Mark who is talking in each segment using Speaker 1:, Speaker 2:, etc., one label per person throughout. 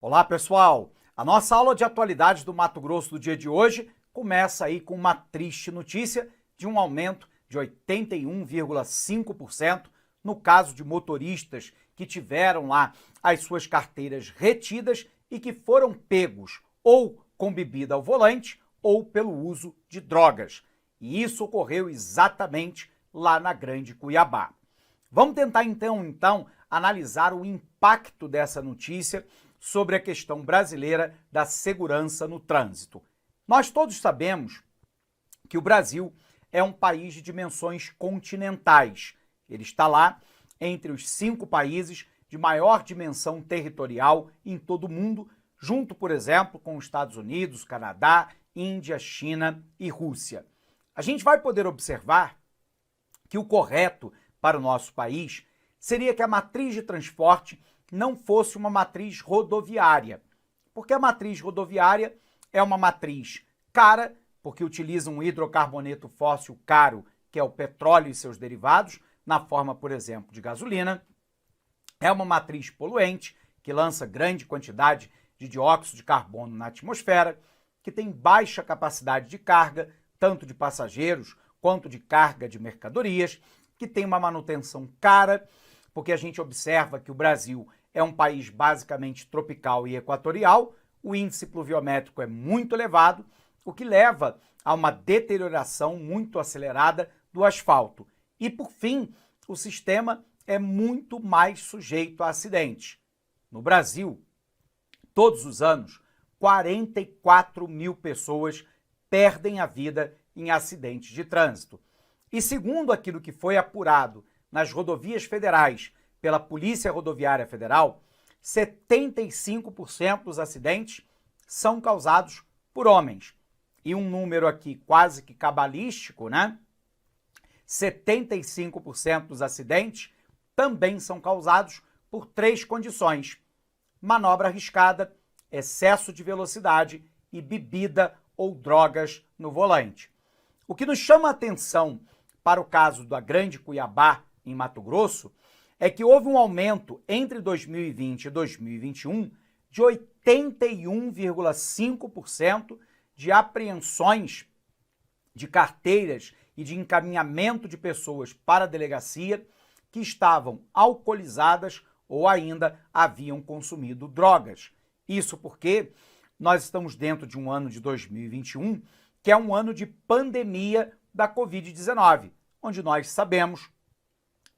Speaker 1: Olá, pessoal! A nossa aula de atualidades do Mato Grosso do dia de hoje começa aí com uma triste notícia de um aumento de 81,5% no caso de motoristas que tiveram lá as suas carteiras retidas e que foram pegos ou com bebida ao volante ou pelo uso de drogas. E isso ocorreu exatamente lá na Grande Cuiabá. Vamos tentar então analisar o impacto dessa notícia sobre a questão brasileira da segurança no trânsito. Nós todos sabemos que o Brasil é um país de dimensões continentais. Ele está lá entre os 5 países de maior dimensão territorial em todo o mundo, junto, por exemplo, com os Estados Unidos, Canadá, Índia, China e Rússia. A gente vai poder observar que o correto para o nosso país seria que a matriz de transporte não fosse uma matriz rodoviária, porque a matriz rodoviária é uma matriz cara, porque utiliza um hidrocarboneto fóssil caro, que é o petróleo e seus derivados, na forma, por exemplo, de gasolina. É uma matriz poluente, que lança grande quantidade de dióxido de carbono na atmosfera, que tem baixa capacidade de carga, tanto de passageiros quanto de carga de mercadorias, que tem uma manutenção cara, porque a gente observa que o Brasil é um país basicamente tropical e equatorial, o índice pluviométrico é muito elevado, o que leva a uma deterioração muito acelerada do asfalto. E, por fim, o sistema é muito mais sujeito a acidentes. No Brasil, todos os anos, 44 mil pessoas perdem a vida em acidentes de trânsito. E segundo aquilo que foi apurado nas rodovias federais pela Polícia Rodoviária Federal, 75% dos acidentes são causados por homens. E um número aqui quase que cabalístico, né? 75% dos acidentes também são causados por 3 condições: manobra arriscada, excesso de velocidade e bebida ou drogas no volante. O que nos chama a atenção para o caso da Grande Cuiabá, em Mato Grosso, é que houve um aumento entre 2020 e 2021 de 81,5% de apreensões de carteiras e de encaminhamento de pessoas para a delegacia que estavam alcoolizadas ou ainda haviam consumido drogas. Isso porque nós estamos dentro de um ano de 2021, que é um ano de pandemia da Covid-19, onde nós sabemos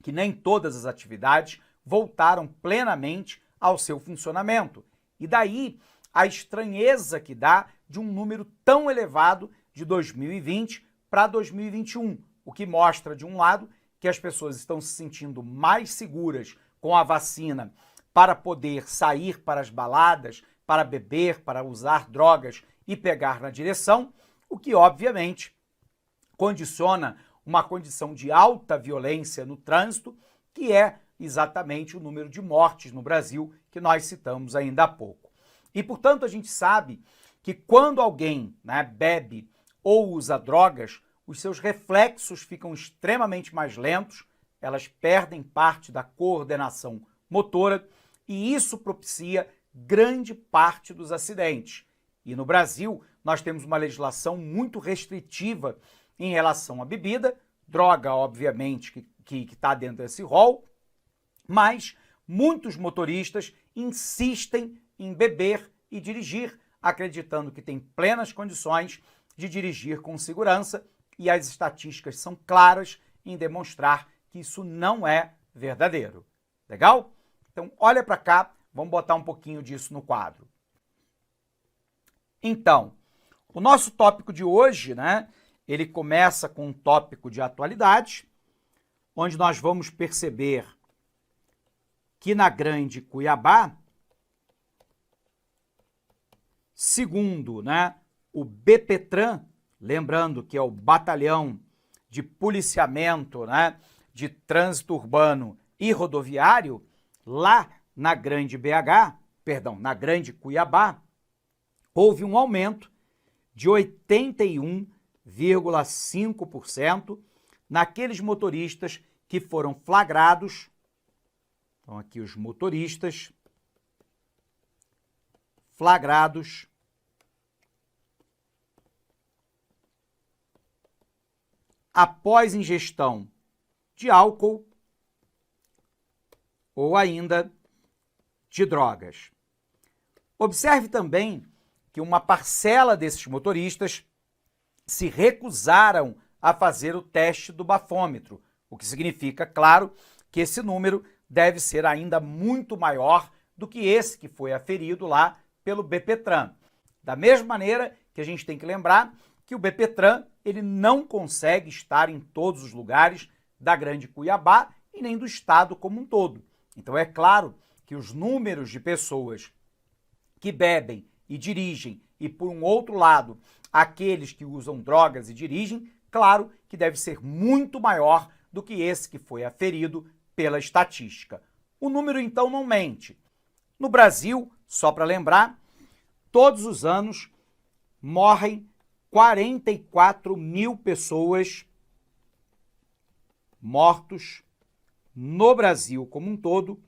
Speaker 1: que nem todas as atividades voltaram plenamente ao seu funcionamento. E daí a estranheza que dá de um número tão elevado de 2020 para 2021, o que mostra, de um lado, que as pessoas estão se sentindo mais seguras com a vacina para poder sair para as baladas, para beber, para usar drogas e pegar na direção, o que obviamente condiciona uma condição de alta violência no trânsito, que é exatamente o número de mortes no Brasil que nós citamos ainda há pouco. E, portanto, a gente sabe que quando alguém, bebe ou usa drogas, os seus reflexos ficam extremamente mais lentos, elas perdem parte da coordenação motora e isso propicia grande parte dos acidentes. E no Brasil, nós temos uma legislação muito restritiva em relação à bebida, droga, obviamente, que está dentro desse rol, mas muitos motoristas insistem em beber e dirigir, acreditando que tem plenas condições de dirigir com segurança, e as estatísticas são claras em demonstrar que isso não é verdadeiro. Legal? Então, olha para cá, vamos botar um pouquinho disso no quadro. Então, o nosso tópico de hoje, ele começa com um tópico de atualidade, onde nós vamos perceber que na Grande Cuiabá, segundo o BPTran, lembrando que é o Batalhão de Policiamento de Trânsito Urbano e Rodoviário, lá na Grande na Grande Cuiabá, houve um aumento de 81,5% naqueles motoristas que foram flagrados. Então, aqui os motoristas flagrados após ingestão de álcool ou ainda de drogas. Observe também que uma parcela desses motoristas se recusaram a fazer o teste do bafômetro, o que significa, claro, que esse número deve ser ainda muito maior do que esse que foi aferido lá pelo BPTran. Da mesma maneira que a gente tem que lembrar que o BPTran ele não consegue estar em todos os lugares da Grande Cuiabá e nem do estado como um todo. Então é claro que os números de pessoas que bebem e dirigem e, por um outro lado, aqueles que usam drogas e dirigem, claro que deve ser muito maior do que esse que foi aferido pela estatística. O número, então, não mente. No Brasil, só para lembrar, todos os anos morrem 44 mil pessoas mortos no Brasil como um todo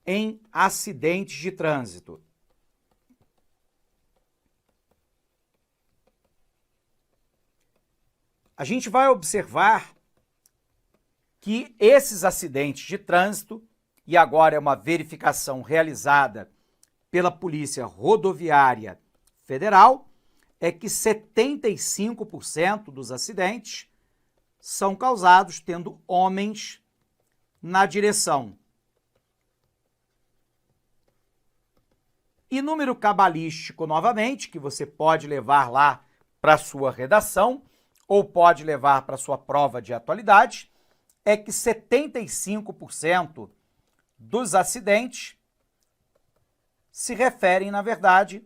Speaker 1: em acidentes de trânsito. A gente vai observar que esses acidentes de trânsito, e agora é uma verificação realizada pela Polícia Rodoviária Federal, é que 75% dos acidentes são causados tendo homens na direção. E número cabalístico, novamente, que você pode levar lá para a sua redação ou pode levar para a sua prova de atualidade, é que 75% dos acidentes se referem, na verdade,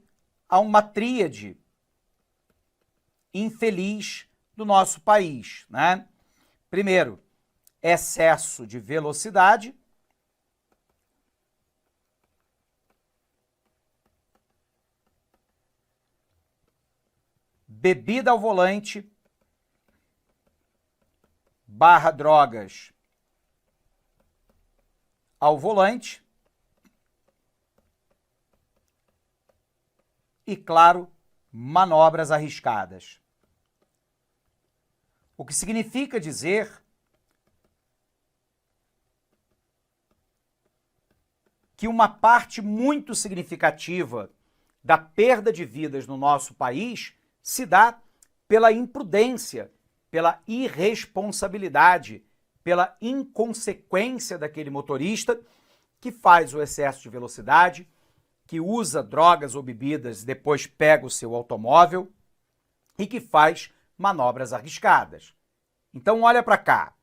Speaker 1: a uma tríade infeliz do nosso país, né? Primeiro, excesso de velocidade. Bebida ao volante, / drogas ao volante e, claro, manobras arriscadas. O que significa dizer que uma parte muito significativa da perda de vidas no nosso país se dá pela imprudência, pela irresponsabilidade, pela inconsequência daquele motorista que faz o excesso de velocidade, que usa drogas ou bebidas e depois pega o seu automóvel e que faz manobras arriscadas. Então olha para cá.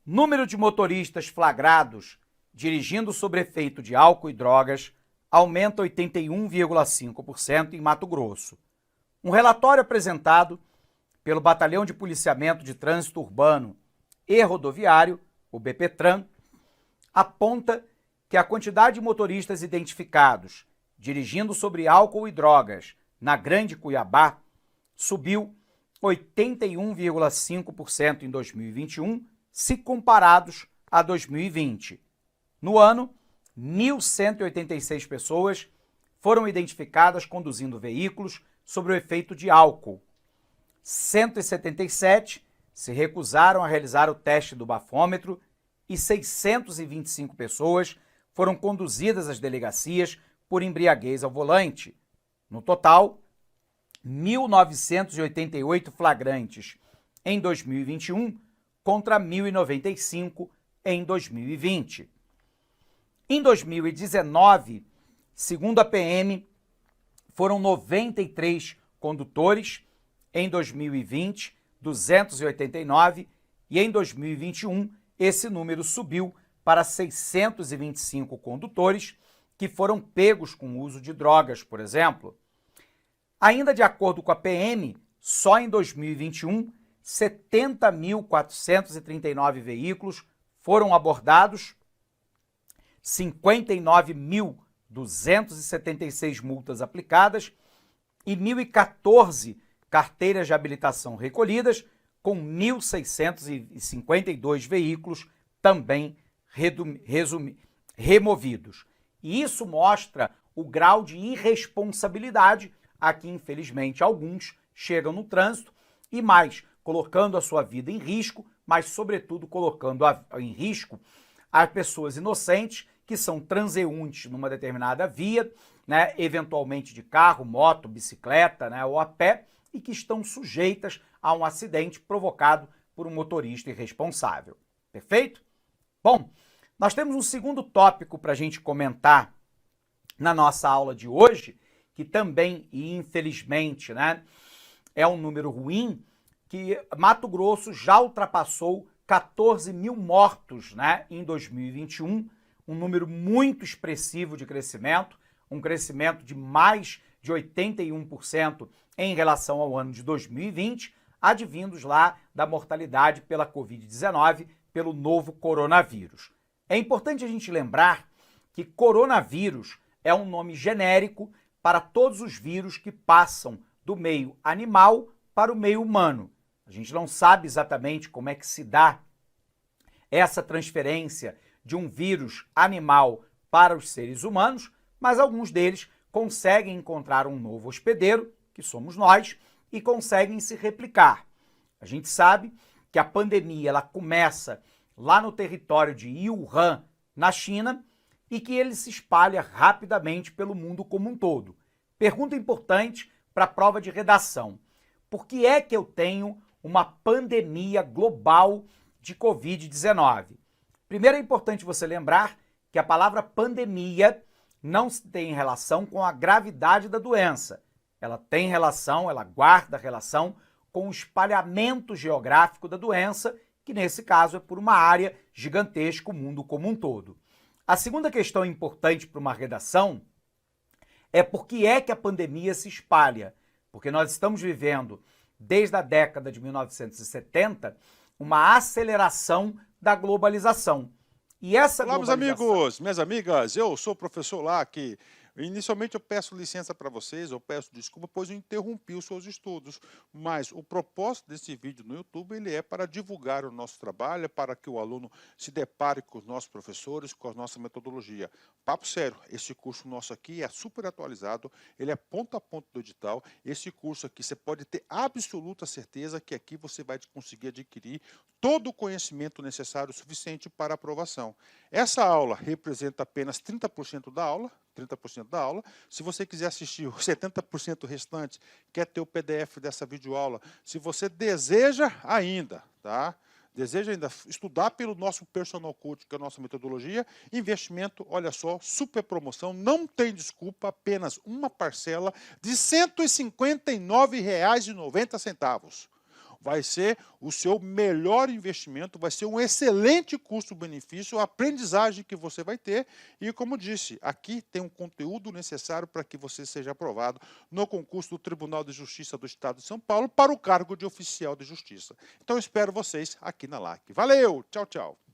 Speaker 1: Número de motoristas flagrados dirigindo sob efeito de álcool e drogas aumenta 81,5% em Mato Grosso. Um relatório apresentado pelo Batalhão de Policiamento de Trânsito Urbano e Rodoviário, o BPTran, aponta que a quantidade de motoristas identificados dirigindo sobre álcool e drogas na Grande Cuiabá subiu 81,5% em 2021, se comparados a 2020. No ano, 1.186 pessoas foram identificadas conduzindo veículos sob o efeito de álcool. 177 se recusaram a realizar o teste do bafômetro e 625 pessoas foram conduzidas às delegacias por embriaguez ao volante. No total, 1.988 flagrantes em 2021 contra 1.095 em 2020. Em 2019, segundo a PM, foram 93 condutores, em 2020, 289, e em 2021 esse número subiu para 625 condutores que foram pegos com o uso de drogas, por exemplo. Ainda de acordo com a PM, só em 2021, 70.439 veículos foram abordados, 59.276 multas aplicadas e 1.014 carteiras de habilitação recolhidas, com 1.652 veículos também removidos. E isso mostra o grau de irresponsabilidade a que, infelizmente, alguns chegam no trânsito e mais, colocando a sua vida em risco, mas, sobretudo, colocando em risco as pessoas inocentes que são transeuntes numa determinada via, né, eventualmente de carro, moto, bicicleta, né, ou a pé, e que estão sujeitas a um acidente provocado por um motorista irresponsável. Perfeito? Bom, nós temos um segundo tópico para a gente comentar na nossa aula de hoje, que também, e infelizmente, né, é um número ruim, que Mato Grosso já ultrapassou 14 mil mortos, né, em 2021, um número muito expressivo de crescimento, um crescimento de mais de 81% em relação ao ano de 2020, advindos lá da mortalidade pela Covid-19, pelo novo coronavírus. É importante a gente lembrar que coronavírus é um nome genérico para todos os vírus que passam do meio animal para o meio humano. A gente não sabe exatamente como é que se dá essa transferência de um vírus animal para os seres humanos, mas alguns deles conseguem encontrar um novo hospedeiro, que somos nós, e conseguem se replicar. A gente sabe que a pandemia ela começa lá no território de Wuhan, na China, e que ele se espalha rapidamente pelo mundo como um todo. Pergunta importante para a prova de redação. Por que é que eu tenho uma pandemia global de Covid-19? Primeiro é importante você lembrar que a palavra pandemia não tem relação com a gravidade da doença. Ela tem relação, ela guarda relação com o espalhamento geográfico da doença, que nesse caso é por uma área gigantesca, o mundo como um todo. A segunda questão importante para uma redação é por que é que a pandemia se espalha. Porque nós estamos vivendo, desde a década de 1970, uma aceleração da globalização. E essa
Speaker 2: Olá, meus
Speaker 1: globalização...
Speaker 2: amigos, minhas amigas, eu sou o professor lá que inicialmente eu peço licença para vocês, eu peço desculpa, pois eu interrompi os seus estudos, mas o propósito desse vídeo no YouTube ele é para divulgar o nosso trabalho, para que o aluno se depare com os nossos professores, com a nossa metodologia. Papo sério, esse curso nosso aqui é super atualizado, ele é ponto a ponto do edital, esse curso aqui você pode ter absoluta certeza que aqui você vai conseguir adquirir todo o conhecimento necessário suficiente para aprovação. Essa aula representa apenas 30% da aula, 30% da aula. Se você quiser assistir os 70% restante, quer ter o PDF dessa videoaula, se você deseja ainda, tá? Deseja ainda estudar pelo nosso Personal Coach, que é a nossa metodologia, investimento, olha só, super promoção, não tem desculpa, apenas uma parcela de R$ 159,90. Vai ser o seu melhor investimento, vai ser um excelente custo-benefício, a aprendizagem que você vai ter. E como disse, aqui tem um conteúdo necessário para que você seja aprovado no concurso do Tribunal de Justiça do Estado de São Paulo para o cargo de oficial de justiça. Então eu espero vocês aqui na LAC. Valeu, tchau, tchau.